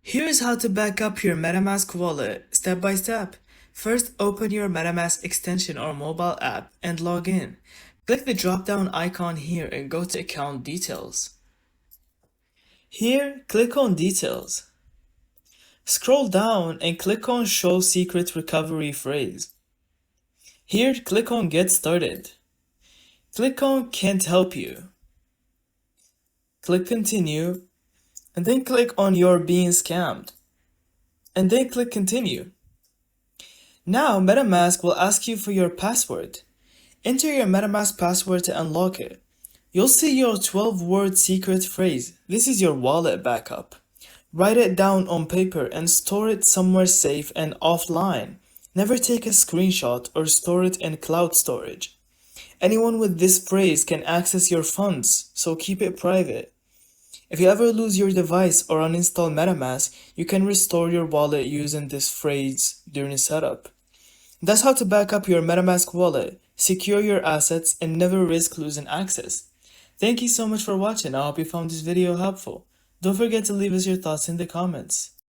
Here's how to back up your MetaMask wallet step by step. First, open your MetaMask extension or mobile app and log in. Click the drop-down icon here and go to Account Details. Here, click on Details. Scroll down and click on Show Secret Recovery Phrase. Here, click on Get Started. Click on Can't Help You. Click Continue, and then click on You're Being Scammed, and then click Continue. Now MetaMask will ask you for your password. Enter your MetaMask password to unlock it. You'll see your 12-word secret phrase. This is your wallet backup. Write it down on paper and store it somewhere safe and offline. Never take a screenshot or store it in cloud storage. Anyone with this phrase can access your funds, so keep it private. If you ever lose your device or uninstall MetaMask, you can restore your wallet using this phrase during setup. That's how to back up your MetaMask wallet, secure your assets, and never risk losing access. Thank you so much for watching. I hope you found this video helpful. Don't forget to leave us your thoughts in the comments.